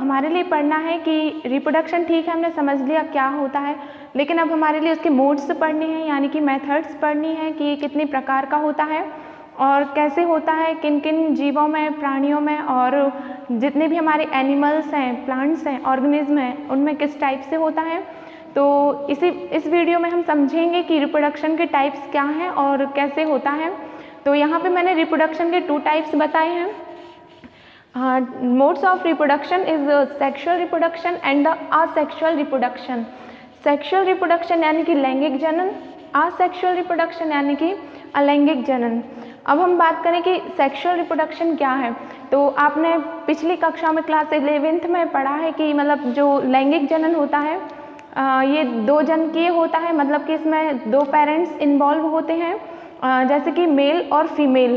हमारे लिए पढ़ना है कि रिप्रोडक्शन ठीक है, हमने समझ लिया क्या होता है, लेकिन अब हमारे लिए उसके मोड्स पढ़ने हैं, यानी कि मेथड्स पढ़नी है कि कितने प्रकार का होता है और कैसे होता है, किन किन जीवों में, प्राणियों में, और जितने भी हमारे एनिमल्स हैं, प्लांट्स हैं, ऑर्गेनिज्म हैं, उनमें किस टाइप से होता है। तो इस वीडियो में हम समझेंगे कि रिप्रोडक्शन के टाइप्स क्या हैं और कैसे होता है। तो यहाँ पे मैंने रिप्रोडक्शन के 2 टाइप्स बताए हैं। Modes of reproduction is sexual reproduction and the asexual reproduction. Sexual reproduction यानी कि लैंगिक जनन, असेक्सुअल रिप्रोडक्शन यानी कि अलैंगिक जनन। अब हम बात करें कि सेक्सुअल रिप्रोडक्शन क्या है, तो आपने पिछली कक्षा में क्लास 11th में पढ़ा है कि मतलब जो लैंगिक जनन होता है ये 2 जनकीय होता है, मतलब कि इसमें 2 पेरेंट्स इन्वॉल्व होते हैं, जैसे कि मेल और फीमेल।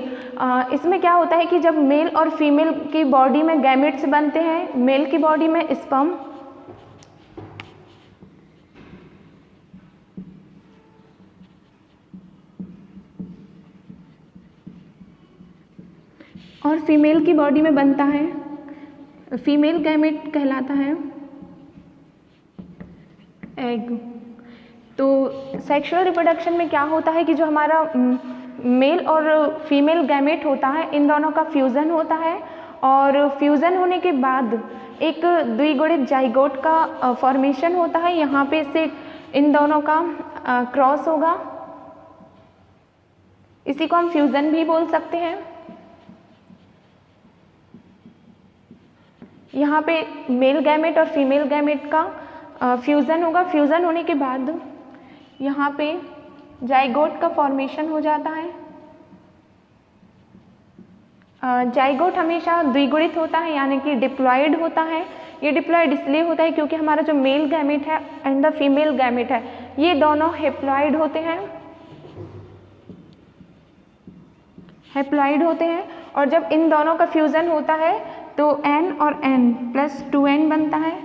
इसमें क्या होता है कि जब मेल और फीमेल की बॉडी में गैमेट्स बनते हैं, मेल की बॉडी में स्पर्म और फीमेल की बॉडी में बनता है फीमेल गैमेट कहलाता है एग। तो सेक्सुअल रिप्रोडक्शन में क्या होता है कि जो हमारा मेल और फीमेल गैमेट होता है, इन दोनों का फ्यूज़न होता है, और फ्यूज़न होने के बाद एक द्विगुणित जाइगोट का फॉर्मेशन होता है। यहाँ पे से इन दोनों का क्रॉस होगा, इसी को हम फ्यूज़न भी बोल सकते हैं। यहाँ पे मेल गैमेट और फीमेल गैमेट का फ्यूज़न होगा। फ्यूज़न होने के बाद यहाँ पे जाइगोट का फॉर्मेशन हो जाता है। जाइगोट हमेशा द्विगुणित होता है, यानी कि डिप्लॉयड होता है। ये डिप्लॉयड इसलिए होता है क्योंकि हमारा जो मेल गैमेट है एंड द फीमेल गैमेट है, ये दोनों हेप्लॉयड होते हैं, और जब इन दोनों का फ्यूज़न होता है तो n और n प्लस 2n बनता है।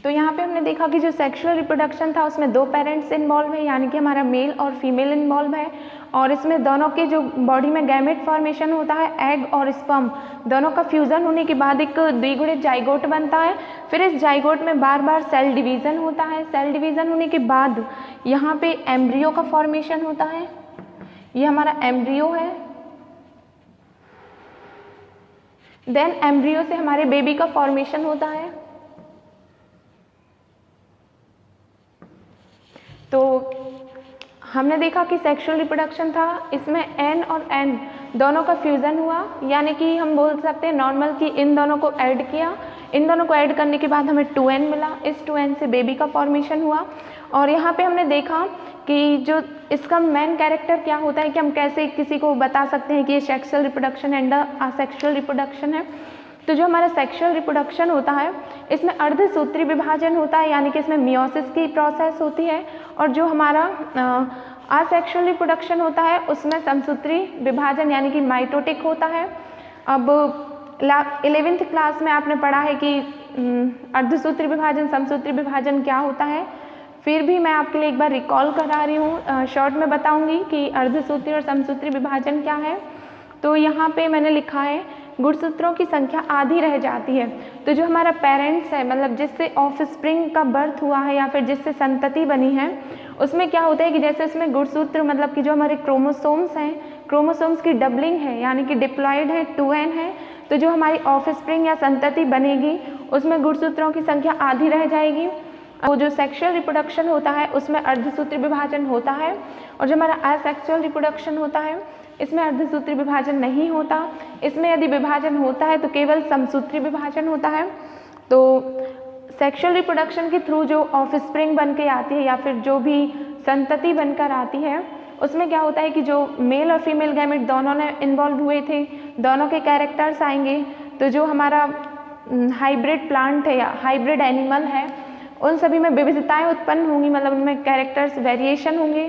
तो यहाँ पे हमने देखा कि जो सेक्सुअल रिप्रोडक्शन था उसमें 2 पेरेंट्स इन्वॉल्व है, यानी कि हमारा मेल और फीमेल इन्वॉल्व है, और इसमें दोनों के जो बॉडी में गैमेट फॉर्मेशन होता है, एग और स्पर्म, दोनों का फ्यूज़न होने के बाद एक द्विगुणित जाइगोट बनता है। फिर इस जाइगोट में बार बार सेल डिवीज़न होता है। सेल डिवीज़न होने के बाद यहाँ पे एम्ब्रियो का फॉर्मेशन होता है। ये हमारा एम्ब्रियो है। देन एम्ब्रियो से हमारे बेबी का फॉर्मेशन होता है। तो हमने देखा कि सेक्सुअल रिप्रोडक्शन था, इसमें n और n दोनों का फ्यूज़न हुआ, यानी कि हम बोल सकते हैं नॉर्मल कि इन दोनों को ऐड किया। इन दोनों को ऐड करने के बाद हमें 2n मिला। इस 2n से बेबी का फॉर्मेशन हुआ। और यहाँ पे हमने देखा कि जो इसका मेन कैरेक्टर क्या होता है कि हम कैसे किसी को बता सकते हैं कि ये sexual reproduction and asexual reproduction है। तो जो हमारा सेक्सुअल रिप्रोडक्शन होता है इसमें अर्धसूत्री विभाजन होता है, यानी कि इसमें मियोसिस की प्रोसेस होती है, और जो हमारा असेक्सुअल रिप्रोडक्शन होता है उसमें समसूत्री विभाजन यानी कि माइटोटिक होता है। अब 11th क्लास में आपने पढ़ा है कि अर्धसूत्री विभाजन, समसूत्री विभाजन क्या होता है, फिर भी मैं आपके लिए एक बार रिकॉल करा रही हूँ। शॉर्ट में बताऊँगी कि अर्धसूत्री और समसूत्री विभाजन क्या है। तो यहाँ पे मैंने लिखा है गुणसूत्रों की संख्या आधी रह जाती है। तो जो हमारा पेरेंट्स है, मतलब जिससे ऑफस्प्रिंग का बर्थ हुआ है या फिर जिससे संतति बनी है, उसमें क्या होता है कि जैसे उसमें गुणसूत्र मतलब कि जो हमारे क्रोमोसोम्स हैं, क्रोमोसोम्स की डबलिंग है, यानी कि डिप्लॉयड है, 2n है। तो जो हमारी ऑफस्प्रिंग या संतति बनेगी उसमें गुणसूत्रों की संख्या आधी रह जाएगी। वो जो सेक्सुअल रिप्रोडक्शन होता है उसमें अर्धसूत्री विभाजन होता है, और जो हमारा असेक्सुअल रिप्रोडक्शन होता है इसमें अर्धसूत्री विभाजन नहीं होता। इसमें यदि विभाजन होता है तो केवल समसूत्री विभाजन होता है। तो सेक्सुअल रिप्रोडक्शन के थ्रू जो ऑफस्प्रिंग बन के आती है या फिर जो भी संतति बनकर आती है, उसमें क्या होता है कि जो मेल और फीमेल गैमेट दोनों ने इन्वॉल्व हुए थे, दोनों के कैरेक्टर्स आएंगे। तो जो हमारा हाइब्रिड प्लांट है या हाइब्रिड एनिमल है, उन सभी में विविधताएं उत्पन्न होंगी, मतलब उनमें कैरेक्टर्स वेरिएशन होंगे।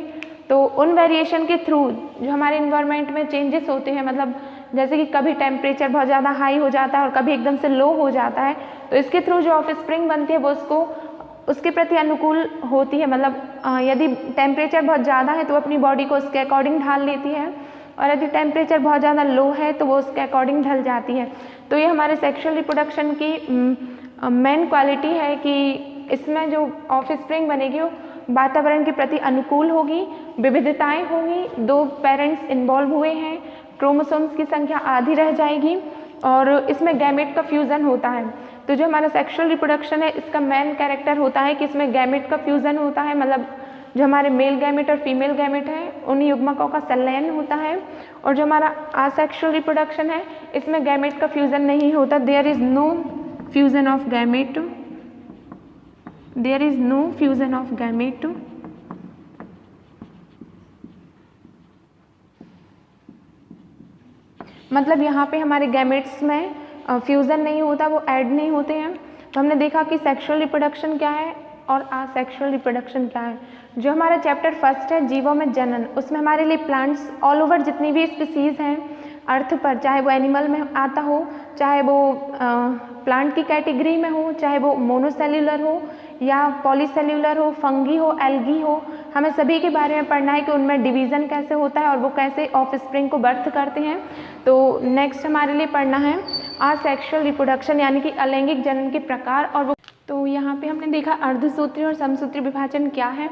तो उन वेरिएशन के थ्रू जो हमारे इन्वायरमेंट में चेंजेस होते हैं, मतलब जैसे कि कभी टेम्परेचर बहुत ज़्यादा हाई हो जाता है और कभी एकदम से लो हो जाता है, तो इसके थ्रू जो ऑफस्प्रिंग बनती है वो उसके प्रति अनुकूल होती है। मतलब यदि टेम्परेचर बहुत ज़्यादा है तो वो अपनी बॉडी को उसके अकॉर्डिंग ढाल लेती है, और यदि टेम्परेचर बहुत ज़्यादा लो है तो वो उसके अकॉर्डिंग ढल जाती है। तो ये हमारे सेक्सुअल रिप्रोडक्शन की मेन क्वालिटी है कि इसमें जो ऑफस्प्रिंग बनेगी वो वातावरण के प्रति अनुकूल होगी, विविधताएं होंगी, 2 पेरेंट्स इन्वॉल्व हुए हैं, क्रोमोसोम्स की संख्या आधी रह जाएगी और इसमें गैमेट का फ्यूज़न होता है। तो जो हमारा सेक्सुअल रिप्रोडक्शन है इसका मेन कैरेक्टर होता है कि इसमें गैमेट का फ्यूज़न होता है, मतलब जो हमारे मेल गैमेट और फीमेल गैमेट है उन युग्मकों का संलयन होता है। और जो हमारा असेक्सुअल रिप्रोडक्शन है इसमें गैमेट का फ्यूज़न नहीं होता, there is no fusion of gamete, there is no fusion of gamete. मतलब यहाँ पे हमारे गैमेट्स में फ्यूज़न नहीं होता, वो ऐड नहीं होते हैं। तो हमने देखा कि सेक्सुअल रिप्रोडक्शन क्या है और असेक्सुअल रिप्रोडक्शन क्या है। जो हमारा चैप्टर फर्स्ट है जीवों में जनन, उसमें हमारे लिए प्लांट्स ऑल ओवर जितनी भी स्पीसीज़ हैं अर्थ पर, चाहे वो एनिमल में आता हो, चाहे वो प्लांट की कैटेगरी में हो, चाहे वो मोनोसेल्यूलर हो या पॉलीसेल्यूलर हो, फंगी हो, एल्गी हो, हमें सभी के बारे में पढ़ना है कि उनमें डिवीज़न कैसे होता है और वो कैसे ऑफस्प्रिंग को बर्थ करते हैं। तो नेक्स्ट हमारे लिए पढ़ना है असेक्सुअल रिप्रोडक्शन यानी कि अलैंगिक जनन के प्रकार और वो। तो यहाँ पे हमने देखा अर्धसूत्री और समसूत्री विभाजन क्या है,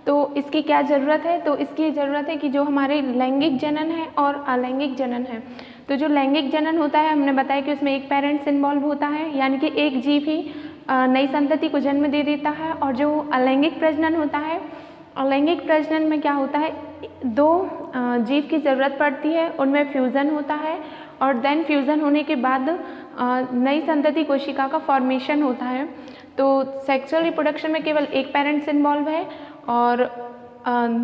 तो इसकी क्या ज़रूरत है। तो इसकी ज़रूरत है कि जो हमारे लैंगिक जनन है और अलैंगिक जनन है, तो जो लैंगिक जनन होता है हमने बताया कि उसमें एक पेरेंट्स इन्वॉल्व होता है यानी कि एक जीव ही नई संतति को जन्म दे देता है। और जो अलैंगिक प्रजनन होता है, अलैंगिक प्रजनन में क्या होता है, 2 जीव की ज़रूरत पड़ती है, उनमें फ्यूज़न होता है और देन फ्यूज़न होने के बाद नई संतति कोशिका का फॉर्मेशन होता है। तो सेक्सुअल रिप्रोडक्शन में केवल एक पेरेंट्स इन्वॉल्व है और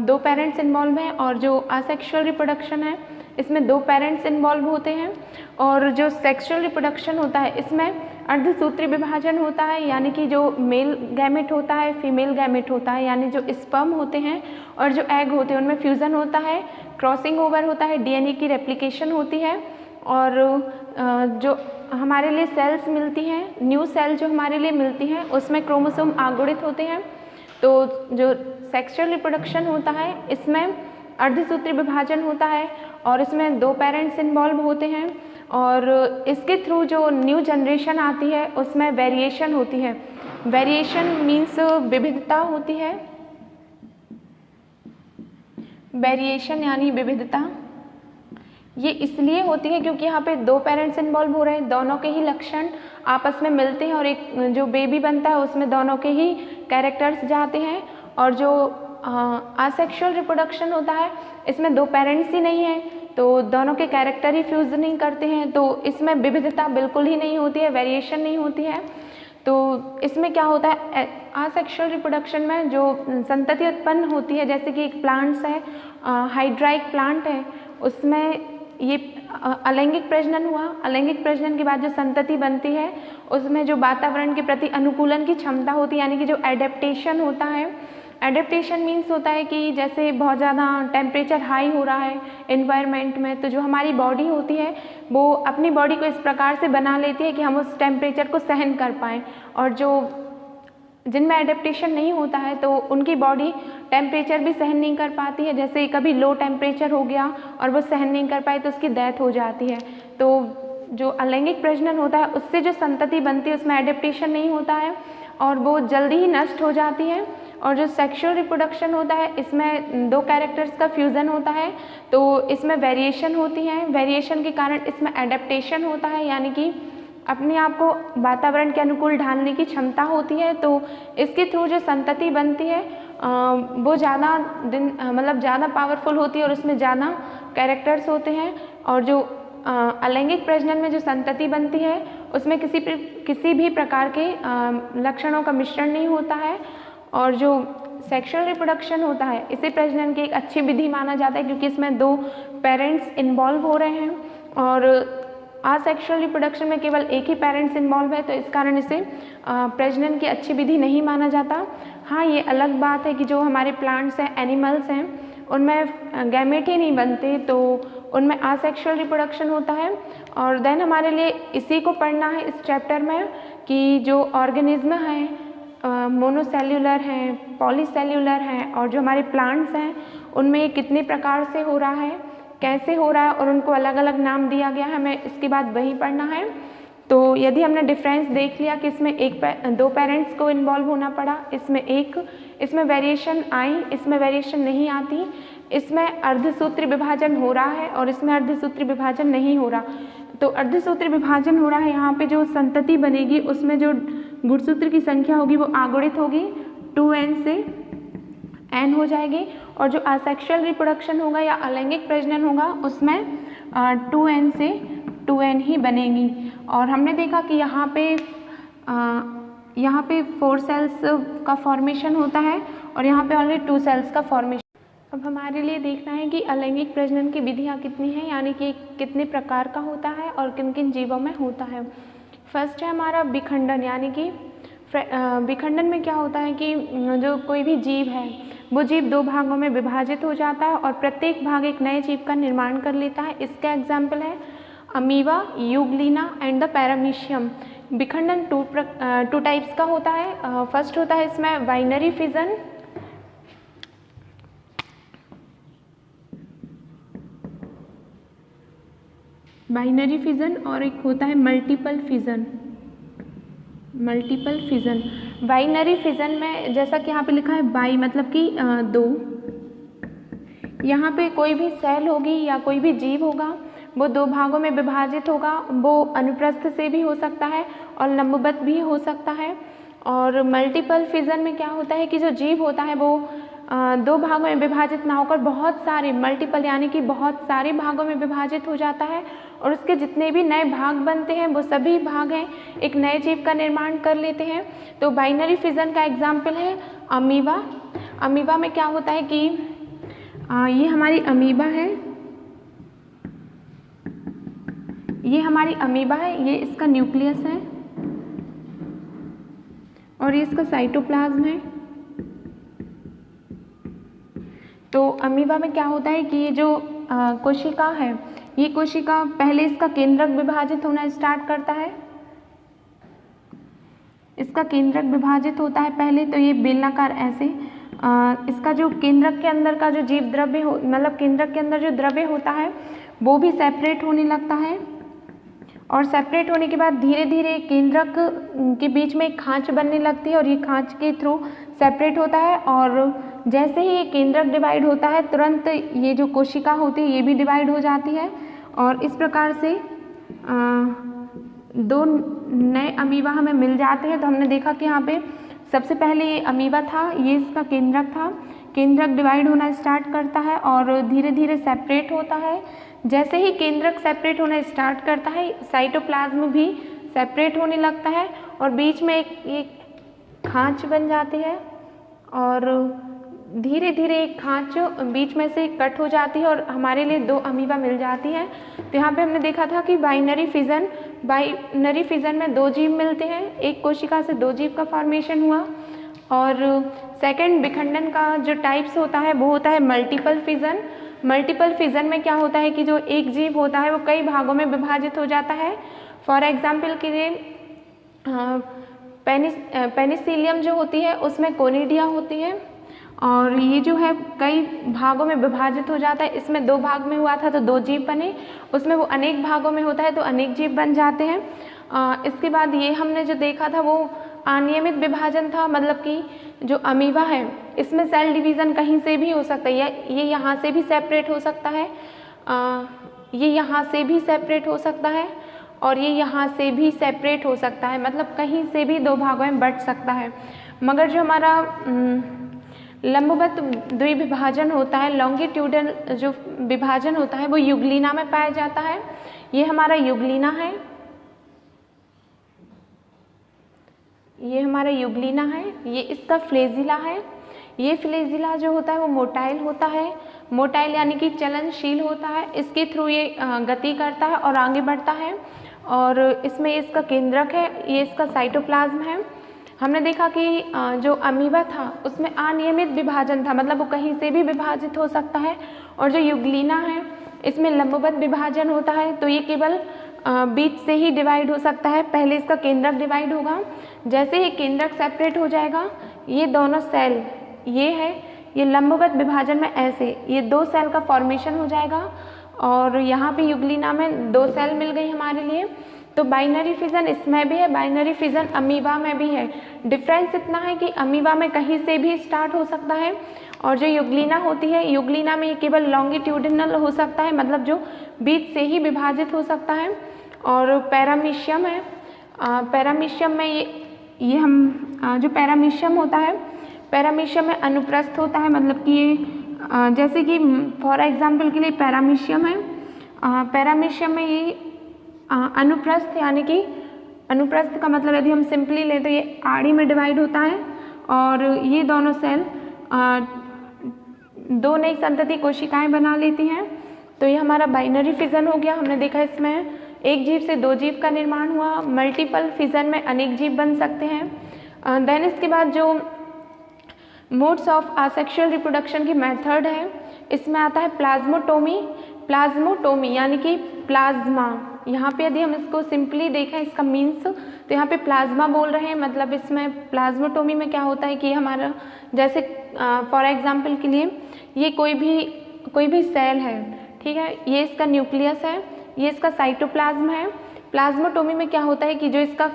2 पेरेंट्स इन्वॉल्व हैं। और जो असेक्सुअल रिप्रोडक्शन है इसमें 2 पेरेंट्स इन्वॉल्व होते हैं। और जो सेक्सुअल रिप्रोडक्शन होता है इसमें अर्धसूत्री विभाजन होता है यानी कि जो मेल गैमेट होता है, फीमेल गैमेट होता है, यानी जो स्पर्म होते हैं और जो एग होते हैं उनमें फ्यूज़न होता है, क्रॉसिंग ओवर होता है, डीएनए की रेप्लिकेशन होती है। और जो हमारे लिए सेल्स मिलती हैं, न्यू सेल जो हमारे लिए मिलती हैं उसमें क्रोमोसोम आगुणित होते हैं। तो जो सेक्सुअल रिप्रोडक्शन होता है इसमें अर्धसूत्री विभाजन होता है और इसमें 2 पेरेंट्स इन्वॉल्व होते हैं और इसके थ्रू जो न्यू जनरेशन आती है उसमें वेरिएशन होती है। वेरिएशन मीन्स विविधता होती है, वेरिएशन यानी विविधता। ये इसलिए होती है क्योंकि यहाँ पे 2 पेरेंट्स इन्वॉल्व हो रहे हैं, दोनों के ही लक्षण आपस में मिलते हैं और एक जो बेबी बनता है उसमें दोनों के ही कैरेक्टर्स जाते हैं। और जो असेक्सुअल रिप्रोडक्शन होता है इसमें 2 पेरेंट्स ही नहीं हैं तो दोनों के कैरेक्टर ही फ्यूज नहीं करते हैं, तो इसमें विविधता बिल्कुल ही नहीं होती है, वेरिएशन नहीं होती है। तो इसमें क्या होता है, असेक्सुअल रिप्रोडक्शन में जो संतति उत्पन्न होती है, जैसे कि एक प्लांट्स है, हाइड्राइक प्लांट है, उसमें ये अलैंगिक प्रजनन हुआ। अलैंगिक प्रजनन के बाद जो संतति बनती है उसमें जो वातावरण के प्रति अनुकूलन की क्षमता होती है यानी कि जो एडेप्टेशन होता है। एडेप्टेशन मीन्स होता है कि जैसे बहुत ज़्यादा टेम्परेचर हाई हो रहा है एनवायरनमेंट में, तो जो हमारी बॉडी होती है वो अपनी बॉडी को इस प्रकार से बना लेती है कि हम उस टेम्परेचर को सहन कर पाएँ। और जो जिनमें एडेप्टेशन नहीं होता है तो उनकी बॉडी टेम्परेचर भी सहन नहीं कर पाती है, जैसे कभी लो टेम्परेचर हो गया और वो सहन नहीं कर पाए तो उसकी डेथ हो जाती है। तो जो अलैंगिक प्रजनन होता है उससे जो संतति बनती है उसमें एडेप्टेशन नहीं होता है और वो जल्दी ही नष्ट हो जाती है। और जो सेक्सुअल रिप्रोडक्शन होता है इसमें 2 कैरेक्टर्स का फ्यूज़न होता है, तो इसमें वेरिएशन होती है, वेरिएशन के कारण इसमें एडेप्टेशन होता है यानी कि अपने आप को वातावरण के अनुकूल ढालने की क्षमता होती है। तो इसके थ्रू जो संतति बनती है वो ज़्यादा दिन मतलब ज़्यादा पावरफुल होती है और उसमें ज़्यादा कैरेक्टर्स होते हैं। और जो अलैंगिक प्रजनन में जो संतति बनती है उसमें किसी भी प्रकार के लक्षणों का मिश्रण नहीं होता है। और जो सेक्सुअल रिप्रोडक्शन होता है इसे प्रजनन की एक अच्छी विधि माना जाता है क्योंकि इसमें 2 पेरेंट्स इन्वॉल्व हो रहे हैं और असेक्सुअल रिप्रोडक्शन में केवल एक ही पेरेंट्स इन्वॉल्व है, तो इस कारण इसे प्रजनन की अच्छी विधि नहीं माना जाता। हाँ, ये अलग बात है कि जो हमारे प्लांट्स हैं, एनिमल्स हैं, उनमें गैमेट ही नहीं बनते तो उनमें असेक्सुअल रिप्रोडक्शन होता है। और देन हमारे लिए इसी को पढ़ना है इस चैप्टर में कि जो ऑर्गेनिज्म हैं मोनोसेल्यूलर हैं, पॉलीसेल्यूलर हैं और जो हमारे प्लांट्स हैं उनमें ये कितने प्रकार से हो रहा है, कैसे हो रहा है और उनको अलग अलग नाम दिया गया है, हमें इसके बाद वही पढ़ना है। तो यदि हमने डिफरेंस देख लिया कि इसमें दो पेरेंट्स को इन्वॉल्व होना पड़ा, इसमें वेरिएशन आई, इसमें वेरिएशन नहीं आती, इसमें अर्धसूत्री विभाजन हो रहा है और इसमें अर्धसूत्री विभाजन नहीं हो रहा। तो अर्धसूत्री विभाजन हो रहा है, यहाँ पे जो संतति बनेगी उसमें जो गुणसूत्र की संख्या होगी वो आगुणित होगी, 2n से n हो जाएगी, और जो असेक्सुअल रिप्रोडक्शन होगा या अलैंगिक प्रजनन होगा उसमें 2n से 2n ही बनेगी। और हमने देखा कि यहाँ पे 4 सेल्स का फॉर्मेशन होता है और यहाँ पे ओनली 2 सेल्स का फॉर्मेशन। अब हमारे लिए देखना है कि अलैंगिक प्रजनन की विधियाँ कितनी हैं, यानी कि कितने प्रकार का होता है और किन किन जीवों में होता है। फर्स्ट है हमारा विखंडन, यानी कि विखंडन में क्या होता है कि जो कोई भी जीव है वो जीव 2 भागों में विभाजित हो जाता है और प्रत्येक भाग एक नए जीव का निर्माण कर लेता है। इसका एग्जाम्पल है amoeba, Euglena and the paramecium. विखंडन 2 टाइप्स का होता है। फर्स्ट होता है इसमें बाइनरी फिजन, और एक होता है मल्टीपल फिजन। बाइनरी फिजन में जैसा कि यहाँ पे लिखा है बाई मतलब कि 2, यहाँ पे कोई भी सेल होगी या कोई भी जीव होगा वो 2 भागों में विभाजित होगा। वो अनुप्रस्थ से भी हो सकता है और लंबवत भी हो सकता है। और मल्टीपल फिजन में क्या होता है कि जो जीव होता है वो 2 भागों में विभाजित ना होकर बहुत सारे मल्टीपल यानी कि बहुत सारे भागों में विभाजित हो जाता है और उसके जितने भी नए भाग बनते हैं वो सभी भाग हैं एक नए जीव का निर्माण कर लेते हैं। तो बाइनरी फिजन का एग्जाम्पल है अमीबा। अमीबा में क्या होता है कि ये हमारी अमीबा है, ये इसका न्यूक्लियस है और ये इसका साइटोप्लाज्म है। तो अमीबा में क्या होता है कि ये जो कोशिका है, ये कोशिका पहले इसका केंद्रक विभाजित होना स्टार्ट करता है। इसका केंद्रक विभाजित होता है पहले, तो ये बेलनाकार ऐसे इसका जो केंद्रक के अंदर का जो जीव द्रव्य मतलब केंद्रक के अंदर जो द्रव्य होता है वो भी सेपरेट होने लगता है और सेपरेट होने के बाद धीरे धीरे केंद्रक के बीच में एक खांच बनने लगती है और ये खांच के थ्रू सेपरेट होता है। और जैसे ही ये केंद्रक डिवाइड होता है तुरंत ये जो कोशिका होती है ये भी डिवाइड हो जाती है और इस प्रकार से 2 नए अमीबा हमें मिल जाते हैं। तो हमने देखा कि यहाँ पे सबसे पहले ये अमीबा था, ये इसका केंद्रक था, केंद्रक डिवाइड होना स्टार्ट करता है और धीरे धीरे सेपरेट होता है। जैसे ही केंद्रक सेपरेट होना स्टार्ट करता है साइटोप्लाज्म भी सेपरेट होने लगता है और बीच में एक खांच बन जाती है और धीरे धीरे एक खांच बीच में से कट हो जाती है और हमारे लिए 2 अमीबा मिल जाती हैं। तो यहाँ पे हमने देखा था कि बाइनरी फिजन में 2 जीव मिलते हैं, एक कोशिका से 2 जीव का फॉर्मेशन हुआ। और सेकंड विखंडन का जो टाइप्स होता है वो होता है मल्टीपल फिजन। मल्टीपल फिजन में क्या होता है कि जो एक जीव होता है वो कई भागों में विभाजित हो जाता है। फॉर एग्जाम्पल के लिए पेनिसिलियम जो होती है उसमें कोनिडिया होती है और ये जो है कई भागों में विभाजित हो जाता है। इसमें 2 भाग में हुआ था तो 2 जीव बने, उसमें वो अनेक भागों में होता है तो अनेक जीव बन जाते हैं। इसके बाद ये हमने जो देखा था वो अनियमित विभाजन था, मतलब कि जो अमीबा है इसमें सेल डिवीज़न कहीं से भी हो सकता है, ये यहाँ से भी सेपरेट हो सकता है, ये यहाँ से भी सेपरेट हो सकता है और ये यहाँ से भी सेपरेट हो सकता है, मतलब कहीं से भी 2 भागों में बंट सकता है। मगर जो हमारा लंबवत द्विविभाजन होता है, लॉन्गिट्यूडल जो विभाजन होता है वो यूग्लिना में पाया जाता है। ये हमारा यूग्लिना है, ये इसका फ्लेजिला है। ये फ्लेजिला जो होता है वो मोटाइल होता है, मोटाइल यानी कि चलनशील होता है, इसके थ्रू ये गति करता है और आगे बढ़ता है। और इसमें इसका केंद्रक है, ये इसका साइटोप्लाज्म है। हमने देखा कि जो अमीबा था उसमें अनियमित विभाजन था, मतलब वो कहीं से भी विभाजित हो सकता है। और जो यूग्लिना है इसमें लंबवत विभाजन होता है, तो ये केवल बीच से ही डिवाइड हो सकता है। पहले इसका केंद्रक डिवाइड होगा, जैसे ही केंद्रक सेपरेट हो जाएगा ये दोनों सेल ये लंबवत विभाजन में ऐसे ये 2 सेल का फॉर्मेशन हो जाएगा। और यहाँ पे यूग्लिना में 2 सेल मिल गई हमारे लिए। तो बाइनरी फिजन इसमें भी है, बाइनरी फिजन अमीबा में भी है। डिफरेंस इतना है कि अमीबा में कहीं से भी स्टार्ट हो सकता है, और जो युग्लिना होती है, युग्लिना में ये केवल लॉन्गिट्यूडिनल हो सकता है, मतलब जो बीच से ही विभाजित हो सकता है। और पैरामीशियम है, पैरामीशियम में ये हम जो पैरामीशियम होता है, पैरामीशियम में अनुप्रस्थ होता है, मतलब कि ये जैसे कि फॉर एग्जांपल के लिए पैरामीशियम है, पैरामीशियम में ये अनुप्रस्थ, यानी कि अनुप्रस्थ का मतलब यदि हम सिंपली लें तो ये आड़ी में डिवाइड होता है, और ये दोनों सेल दो नई संतति कोशिकाएं बना लेती हैं। तो ये हमारा बाइनरी फिजन हो गया। हमने देखा इसमें एक जीव से दो जीव का निर्माण हुआ। मल्टीपल फिजन में अनेक जीव बन सकते हैं। देन इसके बाद जो मोड्स ऑफ असेक्सुअल रिप्रोडक्शन की मेथड है, इसमें आता है प्लाज्मोटोमी। प्लाज्मोटोमी यानी कि प्लाज्मा, यहाँ पे यदि हम इसको सिंपली देखें इसका मीन्स, तो यहाँ पे प्लाज्मा बोल रहे हैं, मतलब इसमें प्लाज्मोटोमी में क्या होता है कि हमारा जैसे फॉर एग्जांपल के लिए ये कोई भी सेल है, ठीक है, ये इसका न्यूक्लियस है, ये इसका साइटोप्लाज्म है। प्लाज्मोटोमी में क्या होता है कि जो इसका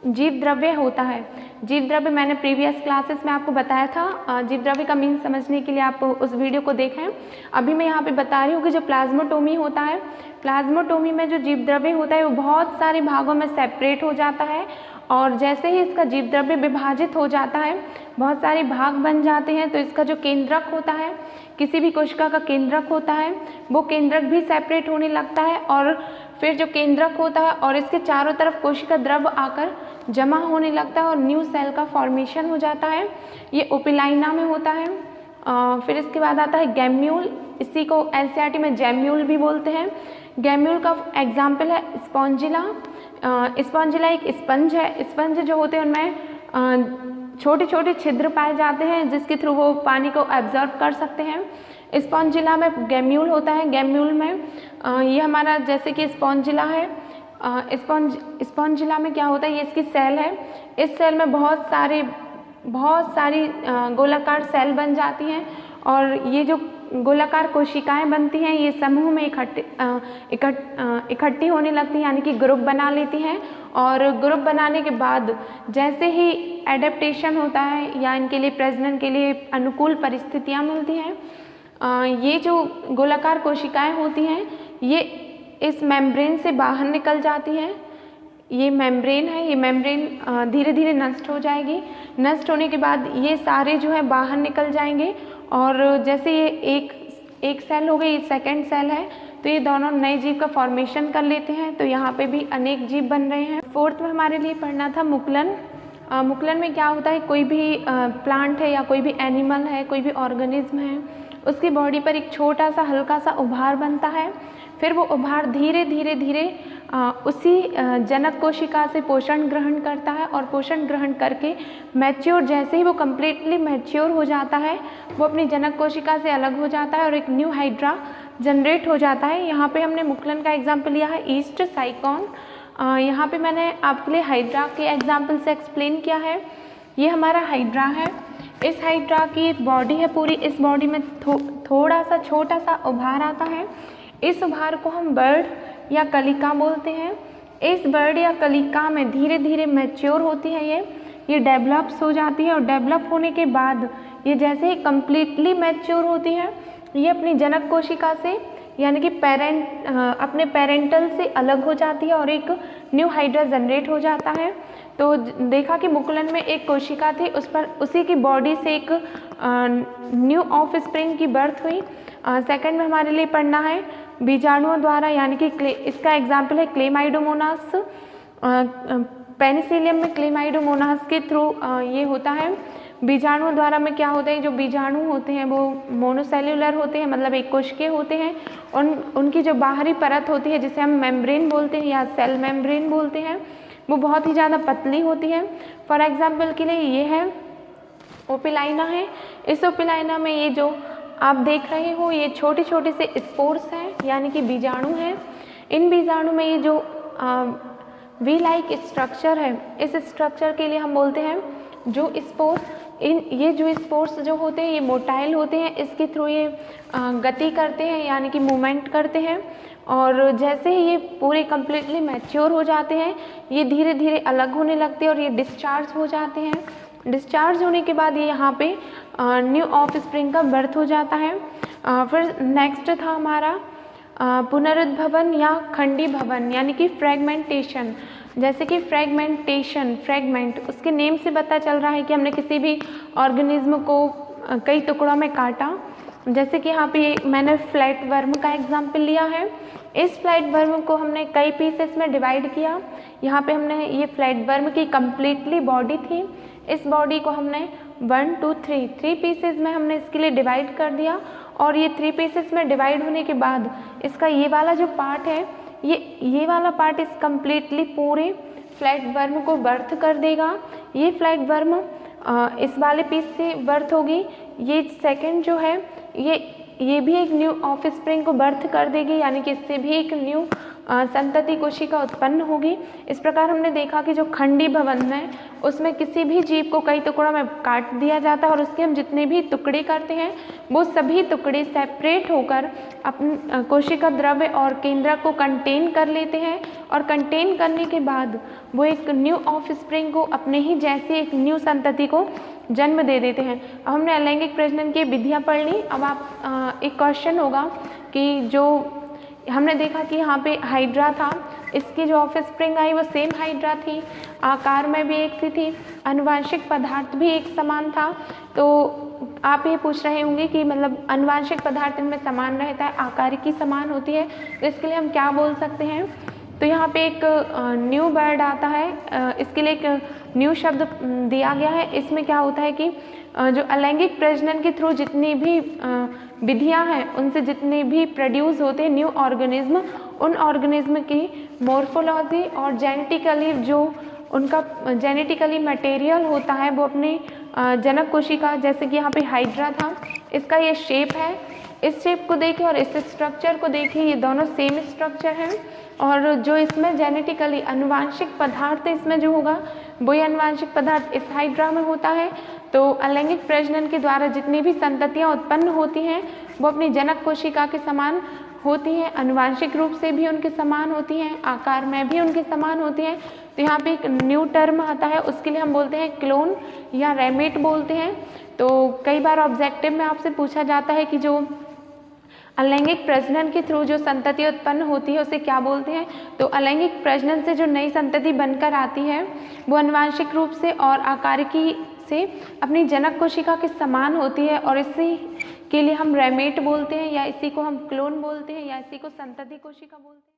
जीव द्रव्य होता है, जीव द्रव्य मैंने प्रीवियस क्लासेस में आपको बताया था, जीव द्रव्य का मीन समझने के लिए आप उस वीडियो को देखें। अभी मैं यहाँ पे बता रही हूँ कि जो प्लाज्मोटोमी होता है, प्लाज्मोटोमी में जो जीव द्रव्य होता है वो बहुत सारे भागों में सेपरेट हो जाता है, और जैसे ही इसका जीव द्रव्य विभाजित हो जाता है, बहुत सारे भाग बन जाते हैं, तो इसका जो केंद्रक होता है, किसी भी कोशिका का केंद्रक होता है, वो केंद्रक भी सेपरेट होने लगता है, और फिर जो केंद्रक होता है और इसके चारों तरफ कोशिका द्रव आकर जमा होने लगता है और न्यू सेल का फॉर्मेशन हो जाता है। ये ओपिलाइना में होता है। फिर इसके बाद आता है गैम्यूल, इसी को एनसीईआरटी में जैम्यूल भी बोलते हैं। गैम्यूल का एग्जाम्पल है स्पॉन्जिला। स्पॉन्जिला एक स्पंज है। स्पंज जो होते हैं उनमें छोटे छोटे छिद्र पाए जाते हैं जिसके थ्रू वो पानी को एब्जॉर्ब कर सकते हैं। स्पॉन्जिला में गैम्यूल होता है। गैम्यूल में ये हमारा जैसे कि स्पॉन्जिला है, स्पॉन्जिला में क्या होता है, ये इसकी सेल है। इस सेल में बहुत सारी गोलाकार सेल बन जाती हैं, और ये जो गोलाकार कोशिकाएं बनती हैं ये समूह में इकट्ठी होने लगती हैं, यानी कि ग्रुप बना लेती हैं। और ग्रुप बनाने के बाद जैसे ही एडेप्टेशन होता है या इनके लिए प्रजनन के लिए अनुकूल परिस्थितियां मिलती हैं, ये जो गोलाकार कोशिकाएं होती हैं ये इस मेम्ब्रेन से बाहर निकल जाती हैं। ये मेम्ब्रेन है, ये मेम्ब्रेन धीरे धीरे नष्ट हो जाएगी। नष्ट होने के बाद ये सारे जो है बाहर निकल जाएंगे, और जैसे ये एक सेल हो गई, सेकंड सेल है, तो ये दोनों नए जीव का फॉर्मेशन कर लेते हैं। तो यहाँ पे भी अनेक जीव बन रहे हैं। फोर्थ में हमारे लिए पढ़ना था मुकुलन। मुकुलन में क्या होता है, कोई भी प्लांट है या कोई भी एनिमल है, कोई भी ऑर्गेनिज्म है, उसकी बॉडी पर एक छोटा सा हल्का सा उभार बनता है। फिर वो उभार धीरे धीरे उसी जनक कोशिका से पोषण ग्रहण करता है, और पोषण ग्रहण करके मैच्योर, जैसे ही वो कम्प्लीटली मैच्योर हो जाता है, वो अपनी जनक कोशिका से अलग हो जाता है और एक न्यू हाइड्रा जनरेट हो जाता है। यहाँ पे हमने मुकुलन का एग्जाम्पल लिया है ईस्ट साइकॉन। यहाँ पे मैंने आपके लिए हाइड्रा के एग्जाम्पल से एक्सप्लेन किया है। ये हमारा हाइड्रा है। इस हाइड्रा की एक बॉडी है पूरी, इस बॉडी में थोड़ा सा छोटा सा उभार आता है। इस उभार को हम बर्ड या कलिका बोलते हैं। इस बर्ड या कलिका में धीरे धीरे मैच्योर होती है, ये डेवलप्स हो जाती है, और डेवलप होने के बाद ये जैसे ही कम्प्लीटली मैच्योर होती है, ये अपनी जनक कोशिका से यानी कि अपने पेरेंटल से अलग हो जाती है और एक न्यू हाइड्रा जनरेट हो जाता है। तो देखा कि मुकुलन में एक कोशिका थी, उस पर उसी की बॉडी से एक न्यू ऑफ स्प्रिंग की बर्थ हुई। सेकंड में हमारे लिए पढ़ना है बीजाणुओं द्वारा, यानी कि इसका एग्जाम्पल है क्लेमाइडोमोनास। पेनिसिलियम में क्लेमाइडोमोनास के थ्रू ये होता है। बीजाणुओं द्वारा में क्या होता है, जो बीजाणु होते हैं वो मोनोसेल्युलर होते हैं, मतलब एक कोशिकीय होते हैं। उनकी जो बाहरी परत होती है जिसे हम मेम्ब्रेन बोलते हैं या सेल मेम्ब्रेन बोलते हैं, वो बहुत ही ज़्यादा पतली होती है। फॉर एग्जाम्पल के लिए ये है ओपिलाइना है। इस ओपिलाइना में ये जो आप देख रहे हो ये छोटे छोटे से स्पोर्स हैं, यानी कि बीजाणु हैं। इन बीजाणु में ये जो वी लाइक स्ट्रक्चर है, इस स्ट्रक्चर के लिए हम बोलते हैं जो स्पोर्स। ये जो स्पोर्स जो होते हैं ये मोटाइल होते हैं, इसके थ्रू ये गति करते हैं यानी कि मूवमेंट करते हैं, और जैसे ही ये पूरे कम्प्लीटली मैच्योर हो जाते हैं, ये धीरे धीरे अलग होने लगते हैं और ये डिस्चार्ज हो जाते हैं। डिस्चार्ज होने के बाद ये यहाँ पे न्यू ऑफ स्प्रिंग का बर्थ हो जाता है। फिर नेक्स्ट था हमारा पुनरुद्भवन या खंडी भवन, यानी कि फ्रेगमेंटेशन। जैसे कि फ्रेगमेंट उसके नेम से पता चल रहा है कि हमने किसी भी ऑर्गेनिज्म को कई टुकड़ों में काटा। जैसे कि यहाँ पे मैंने फ्लैट वर्म का एग्जाम्पल लिया है। इस फ्लैट वर्म को हमने कई पीसेस में डिवाइड किया। यहाँ पे हमने ये फ्लैट वर्म की कम्प्लीटली बॉडी थी, इस बॉडी को हमने 1 2 3 पीसेस में हमने इसके लिए डिवाइड कर दिया। और ये 3 पीसेस में डिवाइड होने के बाद इसका ये वाला जो पार्ट है, ये वाला पार्ट इस कम्प्लीटली पूरे फ्लैट वर्म को बर्थ कर देगा। ये फ्लैट वर्म इस वाले पीस से बर्थ होगी। ये सेकंड जो है ये भी एक न्यू ऑफ स्प्रिंग को बर्थ कर देगी, यानी कि इससे भी एक न्यू संतति कोशिका उत्पन्न होगी। इस प्रकार हमने देखा कि जो खंडी भवन है उसमें किसी भी जीव को कई टुकड़ों में काट दिया जाता है और उसके हम जितने भी टुकड़े करते हैं वो सभी टुकड़े सेपरेट होकर अपने कोशिका द्रव्य और केंद्रक को कंटेन कर लेते हैं। और कंटेन करने के बाद वो एक न्यू ऑफ स्प्रिंग को अपने ही जैसे एक न्यू संतति को जन्म दे देते हैं। अब हमने अलैंगिक प्रजनन की विधियाँ पढ़ ली। अब आप एक क्वेश्चन होगा कि जो हमने देखा कि यहाँ पे हाइड्रा था, इसकी जो ऑफ स्प्रिंग आई वो सेम हाइड्रा थी, आकार में भी एक सी थी, आनुवांशिक पदार्थ भी एक समान था। तो आप ये पूछ रहे होंगे कि मतलब आनुवांशिक पदार्थ इनमें समान रहता है, आकारिकी समान होती है, तो इसके लिए हम क्या बोल सकते हैं। तो यहाँ पे एक न्यू वर्ड आता है, इसके लिए एक न्यू शब्द दिया गया है। इसमें क्या होता है कि जो अलैंगिक प्रजनन के थ्रू जितनी भी विधियाँ हैं उनसे जितने भी प्रोड्यूस होते हैं न्यू ऑर्गेनिज्म, उन ऑर्गेनिज्म की मॉर्फोलॉजी और जेनेटिकली जो उनका जेनेटिकली मटेरियल होता है वो अपने जनक कोशिका, जैसे कि यहाँ पे हाइड्रा था, इसका ये शेप है, इस शेप को देखें और इस स्ट्रक्चर को देखें, ये दोनों सेम स्ट्रक्चर हैं। और जो इसमें जेनेटिकली अनुवांशिक पदार्थ इसमें जो होगा वही अनुवांशिक पदार्थ इस हाइड्रा में होता है। तो अलैंगिक प्रजनन के द्वारा जितनी भी संततियाँ उत्पन्न होती हैं वो अपनी जनक कोशिका के समान होती हैं, अनुवांशिक रूप से भी उनके समान होती हैं, आकार में भी उनके समान होती हैं। तो यहाँ पे एक न्यू टर्म आता है, उसके लिए हम बोलते हैं क्लोन या रेमेट बोलते हैं। तो कई बार ऑब्जेक्टिव में आपसे पूछा जाता है कि जो अलैंगिक प्रजनन के थ्रू जो संतति उत्पन्न होती है उसे क्या बोलते हैं। तो अलैंगिक प्रजनन से जो नई संतति बनकर आती है वो अनुवांशिक रूप से और आकारिकी से अपनी जनक कोशिका के समान होती है, और इसी के लिए हम रेमेट बोलते हैं, या इसी को हम क्लोन बोलते हैं, या इसी को संतति कोशिका बोलते हैं।